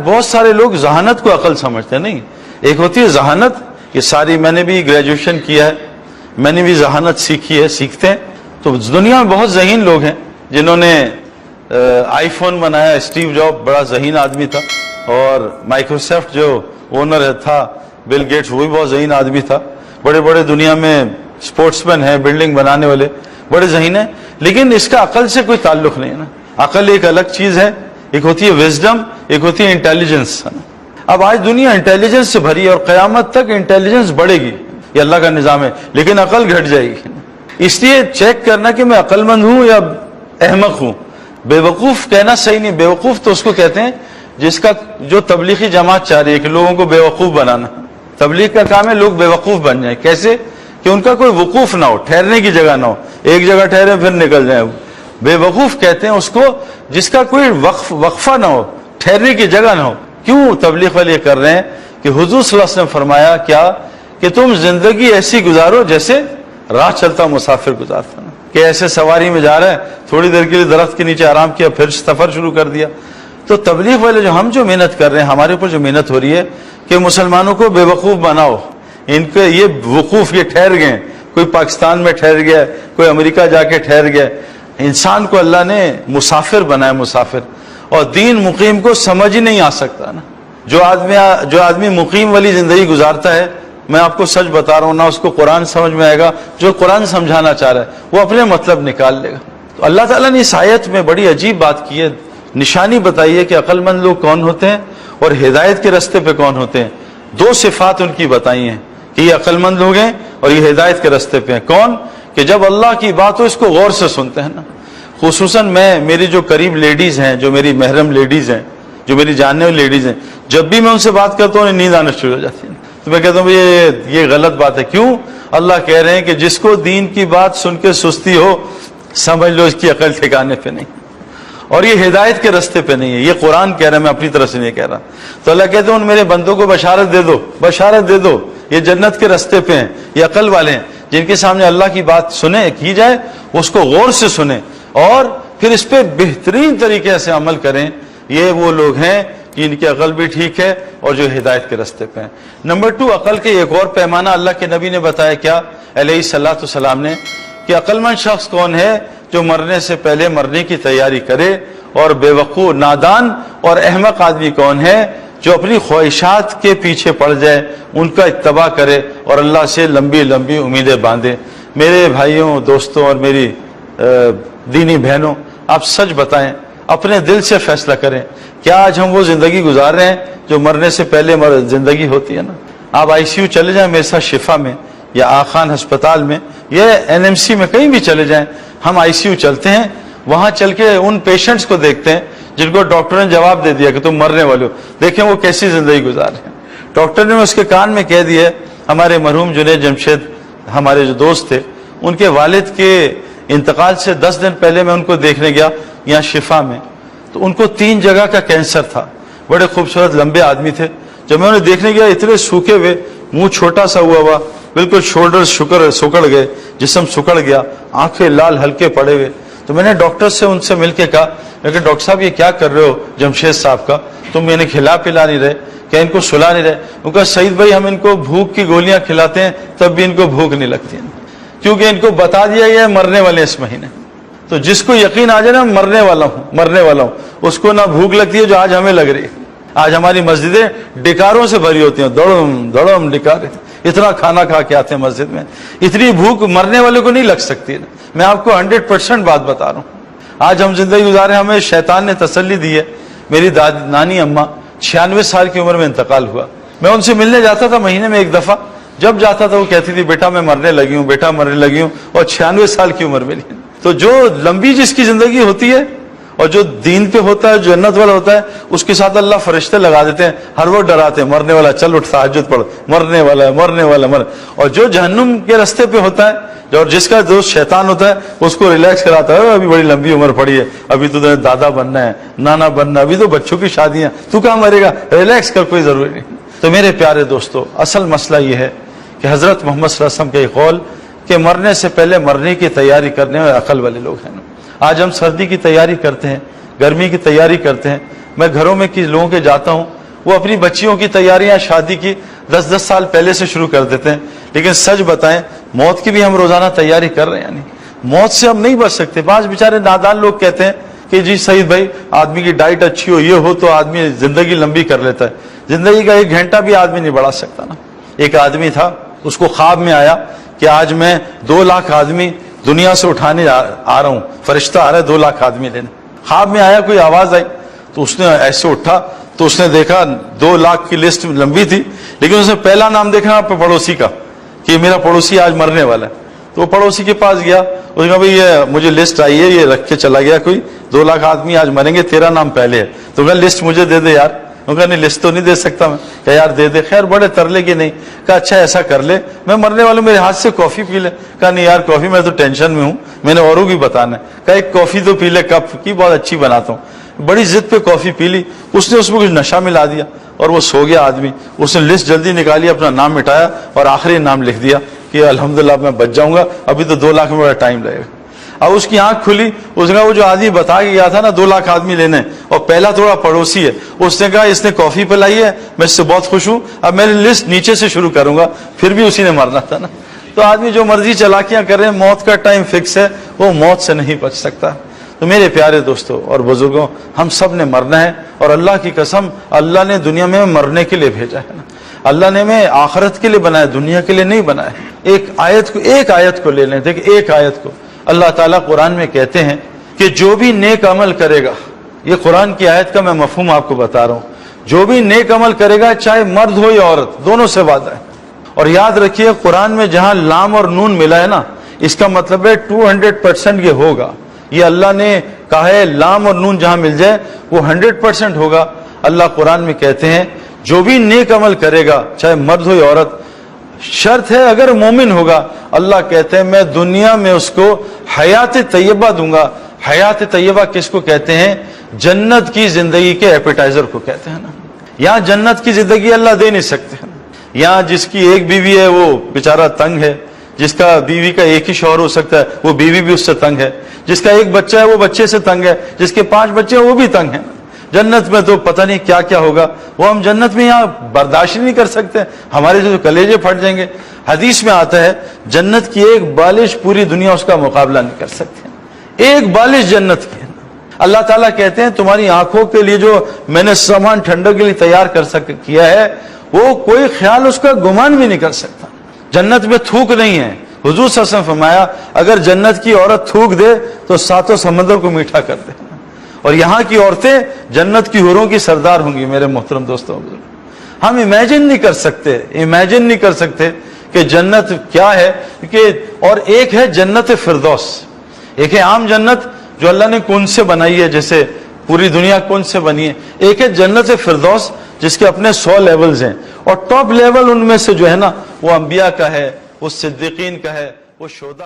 بہت سارے لوگ ذہانت کو عقل سمجھتے ہیں. نہیں، ایک ہوتی ہے ذہانت، یہ ساری میں نے بھی گریجویشن کیا ہے، میں نے بھی ذہانت سیکھی ہے، سیکھتے ہیں. تو دنیا میں بہت ذہین لوگ ہیں جنہوں نے آئی فون بنایا. اسٹیو جاب بڑا ذہین آدمی تھا، اور مائکروسافٹ جو اونر تھا بل گیٹس، وہ بھی بہت ذہین آدمی تھا. بڑے بڑے دنیا میں اسپورٹس مین ہیں، بلڈنگ بنانے والے بڑے ذہین ہیں. لیکن اس کا عقل سے کوئی تعلق نہیں ہے نا. عقل ایک الگ چیز ہے، ایک ہوتی ہے وزڈم، ایک ہوتی ہے انٹیلیجنس. اب آج دنیا انٹیلیجنس سے بھری ہے اور قیامت تک انٹیلیجنس بڑھے گی، یہ اللہ کا نظام ہے، لیکن عقل گھٹ جائے گی. اس لیے چیک کرنا کہ میں عقل مند ہوں یا احمق ہوں. بے وقوف کہنا صحیح نہیں. بے وقوف تو اس کو کہتے ہیں جس کا جو تبلیغی جماعت چاہ رہی ہے کہ لوگوں کو بے وقوف بنانا. تبلیغ کا کام ہے لوگ بے وقوف بن جائیں. کیسے؟ کہ ان کا کوئی وقوف نہ ہو، ٹھہرنے کی جگہ نہ ہو، ایک جگہ ٹھہرے پھر نکل جائیں. بے وقوف کہتے ہیں اس کو جس کا کوئی وقفہ نہ ہو، ٹھہرنے کی جگہ نہ ہو. کیوں تبلیغ والے یہ کر رہے ہیں؟ کہ حضور صلی اللہ علیہ وسلم نے فرمایا کیا کہ تم زندگی ایسی گزارو جیسے راہ چلتا مسافر گزارتا. کہ ایسے سواری میں جا رہا ہے، تھوڑی دیر کے لیے درخت کے نیچے آرام کیا، پھر سفر شروع کر دیا. تو تبلیغ والے ہم جو محنت کر رہے ہیں، ہمارے اوپر جو محنت ہو رہی ہے کہ مسلمانوں کو بے وقوف بناؤ. ان کے یہ وقوف، یہ ٹھہر گئے، کوئی پاکستان میں ٹھہر گیا، کوئی امریکہ جا کے ٹھہر گیا. انسان کو اللہ نے مسافر بنایا، مسافر. اور دین مقیم کو سمجھ ہی نہیں آ سکتا نا. جو آدمی مقیم والی زندگی گزارتا ہے، میں آپ کو سچ بتا رہا ہوں، نہ اس کو قرآن سمجھ میں آئے گا. جو قرآن سمجھانا چاہ رہا ہے وہ اپنے مطلب نکال لے گا. تو اللہ تعالیٰ نے اس آیت میں بڑی عجیب بات کی ہے، نشانی بتائی ہے کہ عقل مند لوگ کون ہوتے ہیں اور ہدایت کے رستے پہ کون ہوتے ہیں. دو صفات ان کی بتائی ہیں کہ یہ عقل مند لوگ ہیں اور یہ ہدایت کے رستے پہ ہیں. کون؟ کہ جب اللہ کی بات ہو اس کو غور سے سنتے ہیں نا. خصوصاً میری جو قریب لیڈیز ہیں، جو میری محرم لیڈیز ہیں، جو میری جاننے والی لیڈیز ہیں، جب بھی میں ان سے بات کرتا ہوں انہیں نیند آنا شروع ہو جاتی ہے. تو میں کہتا ہوں یہ غلط بات ہے. کیوں؟ اللہ کہہ رہے ہیں کہ جس کو دین کی بات سن کے سستی ہو، سمجھ لو اس کی عقل ٹھکانے پہ نہیں، اور یہ ہدایت کے رستے پہ نہیں ہے. یہ قرآن کہہ رہا ہے، میں اپنی طرف سے نہیں کہہ رہا. تو اللہ کہتے ہیں ان میرے بندوں کو بشارت دے دو، بشارت دے دو، یہ جنت کے رستے پہ ہیں. یہ عقل والے ہیں جن کے سامنے اللہ کی بات سنے کی جائے، اس کو غور سے سنیں اور پھر اس پہ بہترین طریقے سے عمل کریں. یہ وہ لوگ ہیں کہ ان کی عقل بھی ٹھیک ہے اور جو ہدایت کے رستے پہ ہیں. نمبر 2، عقل کے ایک اور پیمانہ اللہ کے نبی نے بتایا کیا علیہ الصلوۃ والسلام نے، کہ عقل مند شخص کون ہے؟ جو مرنے سے پہلے مرنے کی تیاری کرے. اور بے وقوف، نادان اور احمق آدمی کون ہے؟ جو اپنی خواہشات کے پیچھے پڑ جائے، ان کا اتباع کرے اور اللہ سے لمبی لمبی امیدیں باندھے. میرے بھائیوں، دوستوں اور میری دینی بہنوں، آپ سچ بتائیں، اپنے دل سے فیصلہ کریں. کیا آج ہم وہ زندگی گزار رہے ہیں جو مرنے سے پہلے زندگی ہوتی ہے نا؟ آپ ICU چلے جائیں میرے ساتھ، شفا میں یا آخان ہسپتال میں یا NMC میں، کہیں بھی چلے جائیں، ہم ICU چلتے ہیں. وہاں چل کے ان پیشنٹس کو دیکھتے ہیں جن کو ڈاکٹر نے جواب دے دیا کہ تم مرنے والے ہو. دیکھیں وہ کیسی زندگی گزار رہے ہیں. ڈاکٹر نے اس کے کان میں کہہ دیا. ہمارے مرحوم جنید جمشید، ہمارے جو دوست تھے، ان کے والد کے انتقال سے 10 دن پہلے میں ان کو دیکھنے گیا یہاں شفا میں. تو ان کو 3 جگہ کا کینسر تھا. بڑے خوبصورت لمبے آدمی تھے. جب میں انہیں دیکھنے گیا، اتنے سوکھے ہوئے، منہ چھوٹا سا ہوا، بالکل شولڈر سکڑ گئے، جسم سکڑ گیا، آنکھیں لال ہلکے پڑے ہوئے. تو میں نے ڈاکٹر سے ان سے مل کے کہا کہ ڈاکٹر صاحب یہ کیا کر رہے ہو جمشید صاحب کا؟ تم انہیں کھلا پلا نہیں رہے، کیا ان کو سلا نہیں رہے؟ وہ کہا سعید بھائی ہم ان کو بھوک کی گولیاں کھلاتے ہیں تب بھی ان کو بھوک نہیں لگتی، کیونکہ ان کو بتا دیا گیا ہے مرنے والے اس مہینے. تو جس کو یقین آ جائے نا مرنے والا ہوں، اس کو نہ بھوک لگتی ہے جو آج ہمیں لگ رہی ہے. آج ہماری مسجدیں ڈکاروں سے بھری ہوتی ہیں، دڑم ڈکارے، اتنا کھانا کھا کے آتے ہیں مسجد میں. اتنی بھوک مرنے والے کو نہیں لگ سکتی. میں آپ کو 100% بات بتا رہا ہوں. آج ہم زندگی گزارے، ہمیں شیطان نے تسلی دی ہے. میری نانی اماں 96 سال کی عمر میں انتقال ہوا. میں ان سے ملنے جاتا تھا مہینے میں 1 دفعہ. جب جاتا تھا وہ کہتی تھی بیٹا میں مرنے لگی ہوں، بیٹا مرنے لگی ہوں، اور 96 سال کی عمر میں. تو جو لمبی جس کی زندگی ہوتی ہے اور جو دین پہ ہوتا ہے، جو جنت والا ہوتا ہے، اس کے ساتھ اللہ فرشتے لگا دیتے ہیں، ہر وقت ڈراتے ہیں مرنے والا، چل اٹھ تہجد پڑھ، مرنے والا ہے، مرنے والا اور جو جہنم کے راستے پہ ہوتا ہے اور جس کا دوست شیطان ہوتا ہے، اس کو ریلیکس کراتا ہے، ابھی بڑی لمبی عمر پڑی ہے، ابھی تو دادا بننا ہے، نانا بننا ہے، ابھی تو بچوں کی شادیاں، تو کہاں مرے گا، ریلیکس کر، کوئی ضروری نہیں. تو میرے پیارے دوستو، اصل مسئلہ یہ ہے کہ حضرت محمد صلی اللہ علیہ وسلم کا یہ قول کہ مرنے سے پہلے مرنے کی تیاری کرنے والے عقل والے لوگ ہیں. آج ہم سردی کی تیاری کرتے ہیں، گرمی کی تیاری کرتے ہیں. میں گھروں میں لوگوں کے جاتا ہوں وہ اپنی بچیوں کی تیاریاں شادی کی 10-10 سال پہلے سے شروع کر دیتے ہیں. لیکن سچ بتائیں موت کی بھی ہم روزانہ تیاری کر رہے ہیں. یعنی موت سے ہم نہیں بچ سکتے. بعض بیچارے نادان لوگ کہتے ہیں کہ جی سعید بھائی آدمی کی ڈائٹ اچھی ہو، یہ ہو تو آدمی زندگی لمبی کر لیتا ہے. زندگی کا 1 گھنٹہ بھی آدمی نہیں بڑھا سکتا نا. ایک آدمی تھا، اس کو خواب میں آیا کہ آج میں 2 لاکھ آدمی دنیا سے اٹھانے آ رہا ہوں، فرشتہ آ رہا ہے 2 لاکھ آدمی لینے. خواب میں آیا، کوئی آواز آئی تو اس نے ایسے اٹھا تو اس نے دیکھا 2 لاکھ کی لسٹ لمبی تھی، لیکن اس نے پہلا نام دیکھا اپنے پڑوسی کا کہ یہ میرا پڑوسی آج مرنے والا ہے. تو وہ پڑوسی کے پاس گیا، اس نے کہا بھائی یہ مجھے لسٹ آئی ہے، یہ رکھ کے چلا گیا کوئی 2 لاکھ آدمی آج مریں گے، تیرا نام پہلے ہے. تو کہا لسٹ مجھے دے دے یار. انہوں نے کہا نہیں لسٹ تو نہیں دے سکتا میں. کہا یار دے دے. خیر بڑے ترلے کی نہیں. کہا اچھا ایسا کر لے میں مرنے والوں میرے ہاتھ سے کافی پی لے. کہا نہیں یار کافی میں تو ٹینشن میں ہوں، میں نے اوروں کی بتانا ہے. کہا ایک کافی تو پی لے، کپ کی بہت اچھی بناتا ہوں. بڑی ضد پہ کافی پی لی. اس نے اس میں کچھ نشہ ملا دیا اور وہ سو گیا آدمی. اس نے لسٹ جلدی نکالی، اپنا نام مٹایا اور آخری نام لکھ دیا کہ الحمدللہ میں بچ جاؤں گا، ابھی تو 2 لاکھ میں بڑا ٹائم لگے گا. اب اس کی آنکھ کھلی، اس نے کہا وہ جو آدمی بتا کے گیا تھا نا 2 لاکھ آدمی لینے اور پہلا تھوڑا پڑوسی ہے، اس نے کہا اس نے کافی پلائی ہے، میں اس سے بہت خوش ہوں، اب میں لسٹ نیچے سے شروع کروں گا. پھر بھی اسی نے مرنا تھا نا. تو آدمی جو مرضی چالاکیاں کرے، موت کا ٹائم فکس ہے، وہ موت سے نہیں بچ سکتا. تو میرے پیارے دوستوں اور بزرگوں، ہم سب نے مرنا ہے، اور اللہ کی قسم اللہ نے دنیا میں مرنے کے لیے بھیجا ہے نا. اللہ نے ہمیں آخرت کے لیے بنایا، دنیا کے لیے نہیں بنایا. ایک آیت کو لے لیں. دیکھ ایک آیت کو اللہ تعالیٰ قرآن میں کہتے ہیں کہ جو بھی نیک عمل کرے گا، یہ قرآن کی آیت کا میں مفہوم آپ کو بتا رہا ہوں، جو بھی نیک عمل کرے گا چاہے مرد ہو یا عورت، دونوں سے وعدہ ہے. اور یاد رکھیے قرآن میں جہاں لام اور نون ملا ہے نا، اس کا مطلب ہے 200% یہ ہوگا. یہ اللہ نے کہا ہے لام اور نون جہاں مل جائے وہ 100% ہوگا. اللہ قرآن میں کہتے ہیں جو بھی نیک عمل کرے گا چاہے مرد ہو یا عورت، شرط ہے اگر مومن ہوگا، اللہ کہتے ہیں میں دنیا میں اس کو حیات طیبہ دوں گا. حیات طیبہ کس کو کہتے ہیں؟ جنت کی زندگی کے ایپیٹائزر کو کہتے ہیں نا. یہاں جنت کی زندگی اللہ دے نہیں سکتے. یہاں جس کی ایک بیوی ہے وہ بیچارہ تنگ ہے، جس کا بیوی کا ایک ہی شوہر ہو سکتا ہے وہ بیوی بھی اس سے تنگ ہے، جس کا ایک بچہ ہے وہ بچے سے تنگ ہے، جس کے 5 بچے ہیں وہ بھی تنگ ہیں. جنت میں تو پتہ نہیں کیا کیا ہوگا، وہ ہم جنت میں یہاں برداشت نہیں کر سکتے، ہمارے جو کلیجے پھٹ جائیں گے. حدیث میں آتا ہے جنت کی ایک بالش پوری دنیا اس کا مقابلہ نہیں کر سکتے. ایک بالش جنت کی. اللہ تعالیٰ کہتے ہیں تمہاری آنکھوں کے لیے جو میں نے سامان ٹھنڈک کے لیے تیار کیا ہے، وہ کوئی خیال اس کا گمان بھی نہیں کر سکتا. جنت میں تھوک نہیں ہے. حضور صلی اللہ علیہ وسلم فرمایا اگر جنت کی عورت تھوک دے تو 7 سمندر کو میٹھا کر دے. اور یہاں کی عورتیں جنت کی حوروں کی سردار ہوں گی. میرے محترم دوستوں، ہم امیجن نہیں کر سکتے کہ جنت کیا ہے. اور ایک ہے جنت فردوس، ایک ہے عام جنت جو اللہ نے کن سے بنائی ہے، جیسے پوری دنیا کن سے بنی ہے. ایک ہے جنت فردوس جس کے اپنے 100 لیولز ہیں، اور ٹاپ لیول ان میں سے جو ہے نا وہ انبیاء کا ہے، وہ صدیقین کا ہے، وہ شہداء